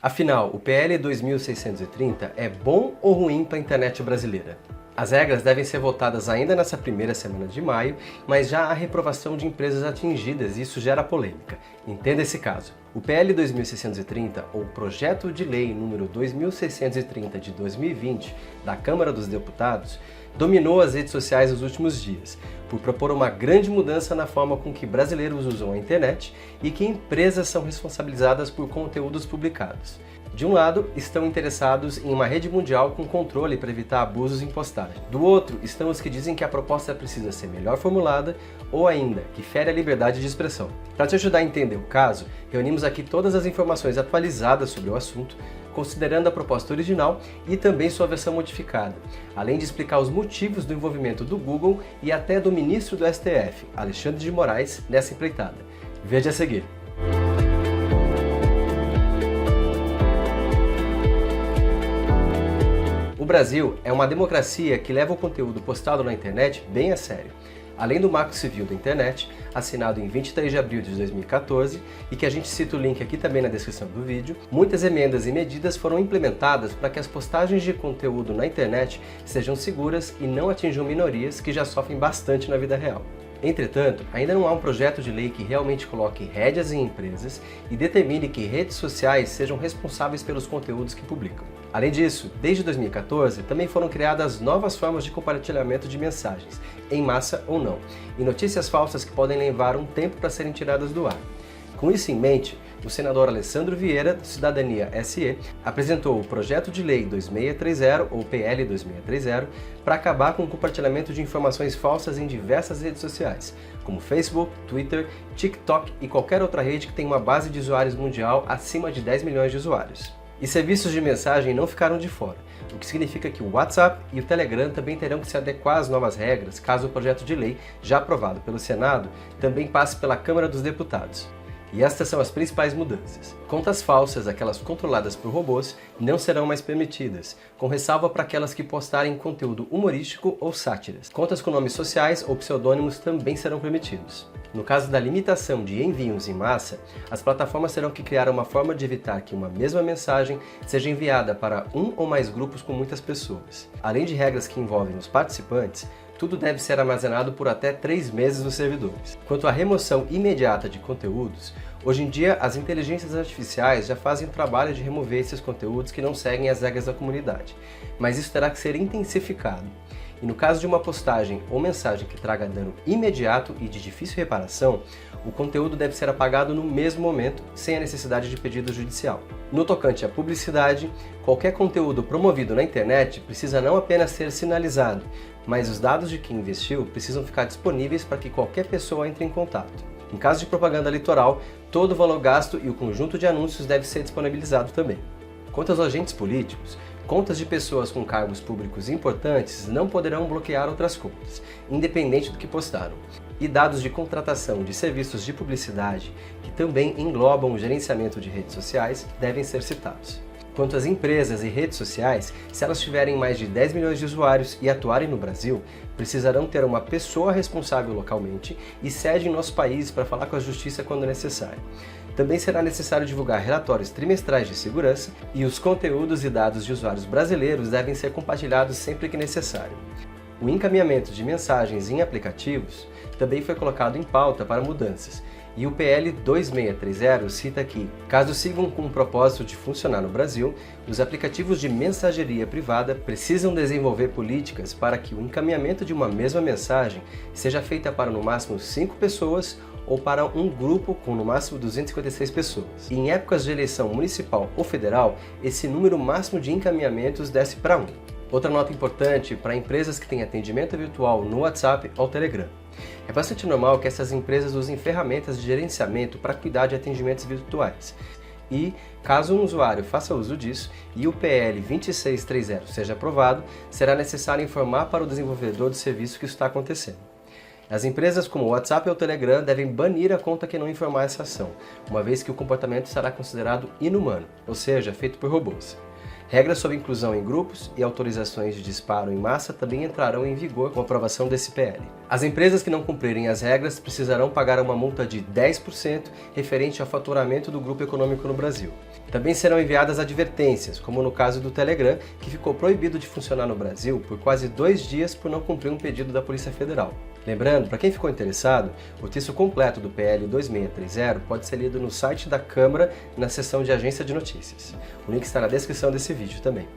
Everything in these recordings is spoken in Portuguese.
Afinal, o PL 2630 é bom ou ruim para a internet brasileira? As regras devem ser votadas ainda nessa primeira semana de maio, mas já há reprovação de empresas atingidas e isso gera polêmica. Entenda esse caso. O PL 2630, ou Projeto de Lei número 2630 de 2020, da Câmara dos Deputados, dominou as redes sociais nos últimos dias, por propor uma grande mudança na forma com que brasileiros usam a internet e que empresas são responsabilizadas por conteúdos publicados. De um lado, estão interessados em uma rede mundial com controle para evitar abusos em postagem. Do outro, estão os que dizem que a proposta precisa ser melhor formulada ou ainda, que fere a liberdade de expressão. Para te ajudar a entender o caso, reunimos aqui todas as informações atualizadas sobre o assunto, considerando a proposta original e também sua versão modificada, além de explicar os motivos do envolvimento do Google e até do ministro do STF, Alexandre de Moraes, nessa empreitada. Veja a seguir. O Brasil é uma democracia que leva o conteúdo postado na internet bem a sério. Além do Marco Civil da Internet, assinado em 23 de abril de 2014, e que a gente cita o link aqui também na descrição do vídeo, muitas emendas e medidas foram implementadas para que as postagens de conteúdo na internet sejam seguras e não atinjam minorias que já sofrem bastante na vida real. Entretanto, ainda não há um projeto de lei que realmente coloque rédeas em empresas e determine que redes sociais sejam responsáveis pelos conteúdos que publicam. Além disso, desde 2014, também foram criadas novas formas de compartilhamento de mensagens, em massa ou não, e notícias falsas que podem levar um tempo para serem tiradas do ar. Com isso em mente, o senador Alessandro Vieira, do Cidadania SE, apresentou o Projeto de Lei 2630, ou PL 2630, para acabar com o compartilhamento de informações falsas em diversas redes sociais, como Facebook, Twitter, TikTok e qualquer outra rede que tenha uma base de usuários mundial acima de 10 milhões de usuários. E serviços de mensagem não ficaram de fora, o que significa que o WhatsApp e o Telegram também terão que se adequar às novas regras, caso o projeto de lei, já aprovado pelo Senado, também passe pela Câmara dos Deputados. E estas são as principais mudanças. Contas falsas, aquelas controladas por robôs, não serão mais permitidas, com ressalva para aquelas que postarem conteúdo humorístico ou sátiras. Contas com nomes sociais ou pseudônimos também serão permitidos. No caso da limitação de envios em massa, as plataformas terão que criar uma forma de evitar que uma mesma mensagem seja enviada para um ou mais grupos com muitas pessoas. Além de regras que envolvem os participantes, tudo deve ser armazenado por até 3 meses nos servidores. Quanto à remoção imediata de conteúdos, hoje em dia as inteligências artificiais já fazem o trabalho de remover esses conteúdos que não seguem as regras da comunidade, mas isso terá que ser intensificado. E no caso de uma postagem ou mensagem que traga dano imediato e de difícil reparação, o conteúdo deve ser apagado no mesmo momento, sem a necessidade de pedido judicial. No tocante à publicidade, qualquer conteúdo promovido na internet precisa não apenas ser sinalizado, mas os dados de quem investiu precisam ficar disponíveis para que qualquer pessoa entre em contato. Em caso de propaganda eleitoral, todo o valor gasto e o conjunto de anúncios deve ser disponibilizado também. Quanto aos agentes políticos, contas de pessoas com cargos públicos importantes não poderão bloquear outras contas, independente do que postaram. E dados de contratação de serviços de publicidade, que também englobam o gerenciamento de redes sociais, devem ser citados. Quanto às empresas e redes sociais, se elas tiverem mais de 10 milhões de usuários e atuarem no Brasil, precisarão ter uma pessoa responsável localmente e sede em nosso país para falar com a justiça quando necessário. Também será necessário divulgar relatórios trimestrais de segurança e os conteúdos e dados de usuários brasileiros devem ser compartilhados sempre que necessário. O encaminhamento de mensagens em aplicativos também foi colocado em pauta para mudanças, e o PL 2630 cita que, caso sigam com o propósito de funcionar no Brasil, os aplicativos de mensageria privada precisam desenvolver políticas para que o encaminhamento de uma mesma mensagem seja feita para no máximo 5 pessoas ou para um grupo com no máximo 256 pessoas. E em épocas de eleição municipal ou federal, esse número máximo de encaminhamentos desce para 1. Outra nota importante para empresas que têm atendimento virtual no WhatsApp ou Telegram. É bastante normal que essas empresas usem ferramentas de gerenciamento para cuidar de atendimentos virtuais. E, caso um usuário faça uso disso e o PL 2630 seja aprovado, será necessário informar para o desenvolvedor do serviço que isso está acontecendo. As empresas como o WhatsApp ou o Telegram devem banir a conta que não informar essa ação, uma vez que o comportamento será considerado inumano, ou seja, feito por robôs. Regras sobre inclusão em grupos e autorizações de disparo em massa também entrarão em vigor com a aprovação desse PL. As empresas que não cumprirem as regras precisarão pagar uma multa de 10% referente ao faturamento do grupo econômico no Brasil. Também serão enviadas advertências, como no caso do Telegram, que ficou proibido de funcionar no Brasil por quase 2 dias por não cumprir um pedido da Polícia Federal. Lembrando, para quem ficou interessado, o texto completo do PL 2630 pode ser lido no site da Câmara na seção de Agência de Notícias. O link está na descrição desse vídeo também.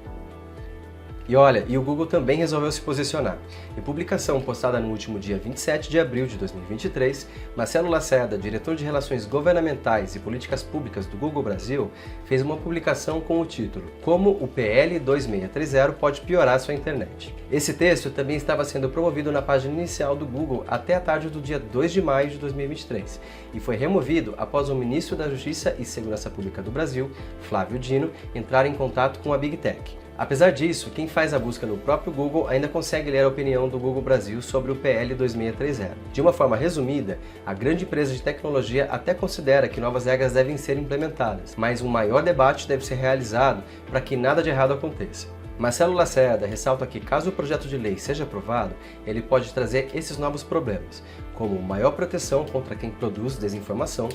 E olha, o Google também resolveu se posicionar. Em publicação postada no último dia 27 de abril de 2023, Marcelo Lacerda, diretor de Relações Governamentais e Políticas Públicas do Google Brasil, fez uma publicação com o título Como o PL 2630 pode piorar sua internet. Esse texto também estava sendo promovido na página inicial do Google até a tarde do dia 2 de maio de 2023 e foi removido após o ministro da Justiça e Segurança Pública do Brasil, Flávio Dino, entrar em contato com a Big Tech. Apesar disso, quem faz a busca no próprio Google ainda consegue ler a opinião do Google Brasil sobre o PL 2630. De uma forma resumida, a grande empresa de tecnologia até considera que novas regras devem ser implementadas, mas um maior debate deve ser realizado para que nada de errado aconteça. Marcelo Lacerda ressalta que, caso o projeto de lei seja aprovado, ele pode trazer esses novos problemas, como maior proteção contra quem produz desinformação,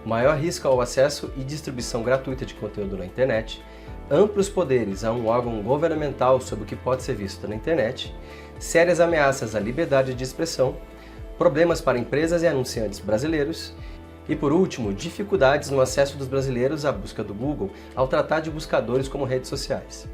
maior risco ao acesso e distribuição gratuita de conteúdo na internet, amplos poderes a um órgão governamental sobre o que pode ser visto na internet, sérias ameaças à liberdade de expressão, problemas para empresas e anunciantes brasileiros e, por último, dificuldades no acesso dos brasileiros à busca do Google ao tratar de buscadores como redes sociais.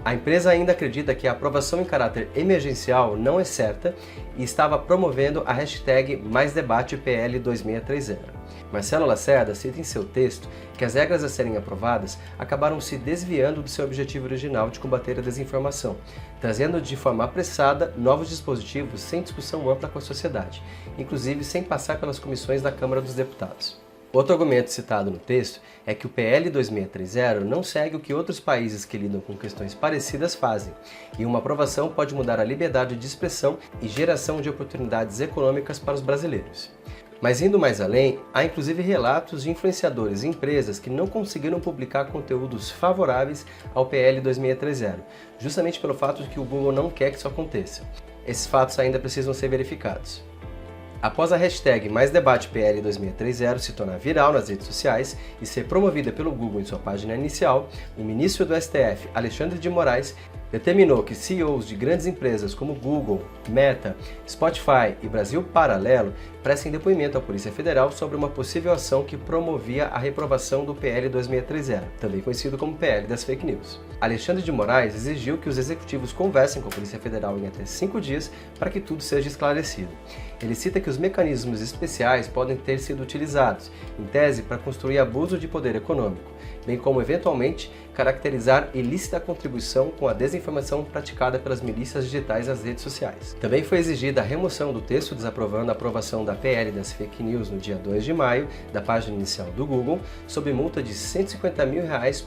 A empresa ainda acredita que a aprovação em caráter emergencial não é certa e estava promovendo a hashtag #MaisDebatePL 2630. Marcelo Lacerda cita em seu texto que as regras a serem aprovadas acabaram se desviando do seu objetivo original de combater a desinformação, trazendo de forma apressada novos dispositivos sem discussão ampla com a sociedade, inclusive sem passar pelas comissões da Câmara dos Deputados. Outro argumento citado no texto é que o PL 2630 não segue o que outros países que lidam com questões parecidas fazem, e uma aprovação pode mudar a liberdade de expressão e geração de oportunidades econômicas para os brasileiros. Mas indo mais além, há inclusive relatos de influenciadores e empresas que não conseguiram publicar conteúdos favoráveis ao PL 2630, justamente pelo fato de que o Google não quer que isso aconteça. Esses fatos ainda precisam ser verificados. Após a hashtag MaisDebatePL 2630 se tornar viral nas redes sociais e ser promovida pelo Google em sua página inicial, o ministro do STF, Alexandre de Moraes, determinou que CEOs de grandes empresas como Google, Meta, Spotify e Brasil Paralelo prestem depoimento à Polícia Federal sobre uma possível ação que promovia a reprovação do PL 2630, também conhecido como PL das Fake News. Alexandre de Moraes exigiu que os executivos conversem com a Polícia Federal em até 5 dias para que tudo seja esclarecido. Ele cita que os mecanismos especiais podem ter sido utilizados, em tese, para construir abuso de poder econômico, bem como, eventualmente, caracterizar ilícita contribuição com a desinformação praticada pelas milícias digitais nas redes sociais. Também foi exigida a remoção do texto desaprovando a aprovação da PL das Fake News no dia 2 de maio, da página inicial do Google, sob multa de R$ 150 mil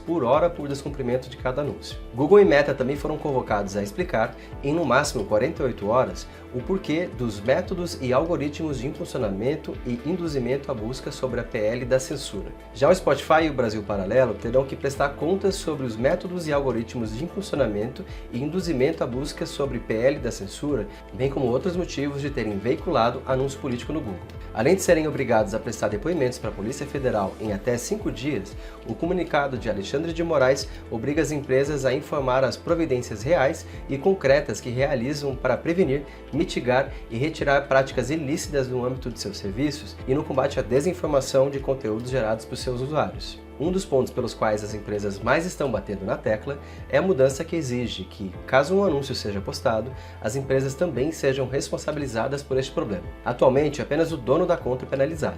por hora por descumprimento de cada anúncio. Google e Meta também foram convocados a explicar, em no máximo 48 horas, o porquê dos métodos e algoritmos de impulsionamento e induzimento à busca sobre a PL da censura. Já o Spotify e o Brasil Paralelo terão que prestar contas sobre os métodos e algoritmos de impulsionamento e induzimento à busca sobre PL da censura, bem como outros motivos de terem veiculado anúncio político no Google. Além de serem obrigados a prestar depoimentos para a Polícia Federal em até 5 dias, o comunicado de Alexandre de Moraes obriga as empresas a informar as providências reais e concretas que realizam para prevenir, mitigar e retirar práticas ilícitas no âmbito de seus serviços e no combate à desinformação de conteúdos gerados por seus usuários. Um dos pontos pelos quais as empresas mais estão batendo na tecla é a mudança que exige que, caso um anúncio seja postado, as empresas também sejam responsabilizadas por este problema. Atualmente, apenas o dono da conta é penalizado,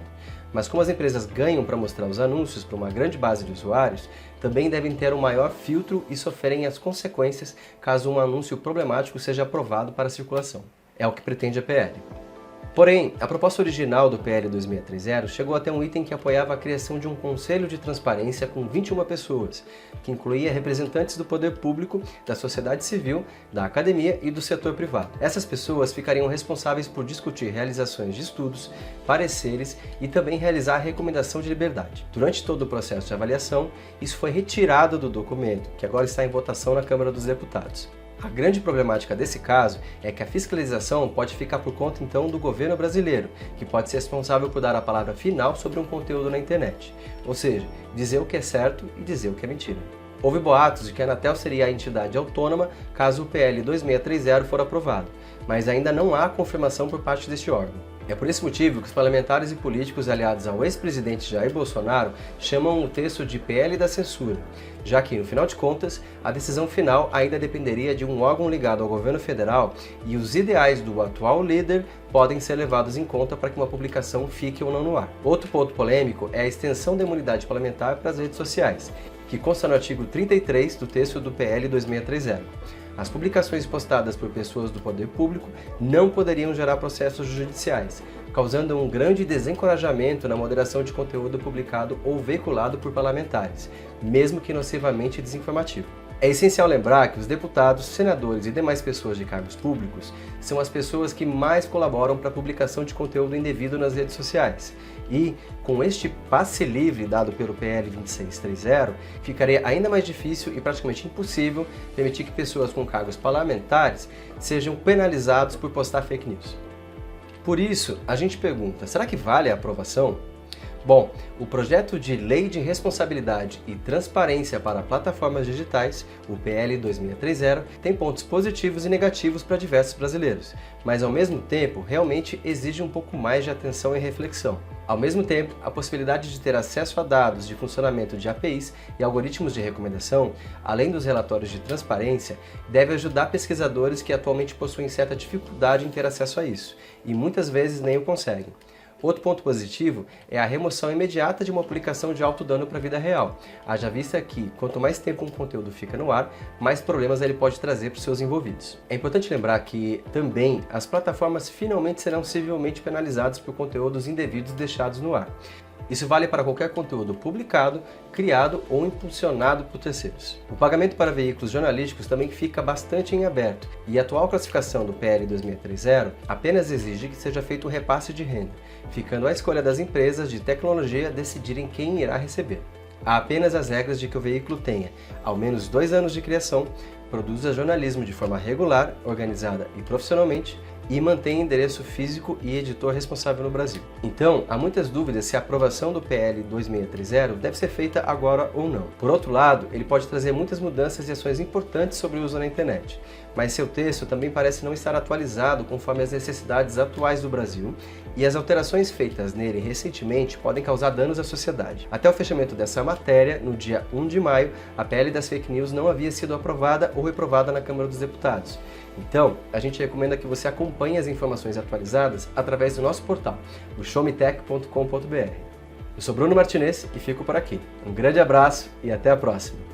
mas como as empresas ganham para mostrar os anúncios para uma grande base de usuários, também devem ter um maior filtro e sofrerem as consequências caso um anúncio problemático seja aprovado para a circulação. É o que pretende a PL. Porém, a proposta original do PL 2630 chegou até um item que apoiava a criação de um conselho de transparência com 21 pessoas, que incluía representantes do poder público, da sociedade civil, da academia e do setor privado. Essas pessoas ficariam responsáveis por discutir realizações de estudos, pareceres e também realizar a recomendação de liberdade. Durante todo o processo de avaliação, isso foi retirado do documento, que agora está em votação na Câmara dos Deputados. A grande problemática desse caso é que a fiscalização pode ficar por conta então do governo brasileiro, que pode ser responsável por dar a palavra final sobre um conteúdo na internet, ou seja, dizer o que é certo e dizer o que é mentira. Houve boatos de que a Anatel seria a entidade autônoma caso o PL 2630 for aprovado, mas ainda não há confirmação por parte deste órgão. É por esse motivo que os parlamentares e políticos aliados ao ex-presidente Jair Bolsonaro chamam o texto de PL da censura, já que, no final de contas, a decisão final ainda dependeria de um órgão ligado ao governo federal e os ideais do atual líder podem ser levados em conta para que uma publicação fique ou não no ar. Outro ponto polêmico é a extensão da imunidade parlamentar para as redes sociais, que consta no artigo 33 do texto do PL 2630. As publicações postadas por pessoas do poder público não poderiam gerar processos judiciais, causando um grande desencorajamento na moderação de conteúdo publicado ou veiculado por parlamentares, mesmo que nocivamente desinformativo. É essencial lembrar que os deputados, senadores e demais pessoas de cargos públicos são as pessoas que mais colaboram para a publicação de conteúdo indevido nas redes sociais. E, com este passe livre dado pelo PL 2630, ficaria ainda mais difícil e praticamente impossível permitir que pessoas com cargos parlamentares sejam penalizados por postar fake news. Por isso, a gente pergunta, será que vale a aprovação? Bom, o projeto de Lei de Responsabilidade e Transparência para Plataformas Digitais, o PL 2630, tem pontos positivos e negativos para diversos brasileiros, mas ao mesmo tempo realmente exige um pouco mais de atenção e reflexão. Ao mesmo tempo, a possibilidade de ter acesso a dados de funcionamento de APIs e algoritmos de recomendação, além dos relatórios de transparência, deve ajudar pesquisadores que atualmente possuem certa dificuldade em ter acesso a isso, e muitas vezes nem o conseguem. Outro ponto positivo é a remoção imediata de uma publicação de alto dano para a vida real, haja vista que, quanto mais tempo um conteúdo fica no ar, mais problemas ele pode trazer para os seus envolvidos. É importante lembrar que, também, as plataformas finalmente serão civilmente penalizadas por conteúdos indevidos deixados no ar. Isso vale para qualquer conteúdo publicado, criado ou impulsionado por terceiros. O pagamento para veículos jornalísticos também fica bastante em aberto, e a atual classificação do PL 2630 apenas exige que seja feito um repasse de renda, ficando à escolha das empresas de tecnologia decidirem quem irá receber. Há apenas as regras de que o veículo tenha ao menos 2 anos de criação, produza jornalismo de forma regular, organizada e profissionalmente, e mantém endereço físico e editor responsável no Brasil. Então, há muitas dúvidas se a aprovação do PL 2630 deve ser feita agora ou não. Por outro lado, ele pode trazer muitas mudanças e ações importantes sobre o uso na internet, mas seu texto também parece não estar atualizado conforme as necessidades atuais do Brasil, e as alterações feitas nele recentemente podem causar danos à sociedade. Até o fechamento dessa matéria, no dia 1 de maio, a PL das fake news não havia sido aprovada ou reprovada na Câmara dos Deputados. Então, a gente recomenda que você acompanhe as informações atualizadas através do nosso portal, o showmetech.com.br. Eu sou Bruno Martinez e fico por aqui. Um grande abraço e até a próxima!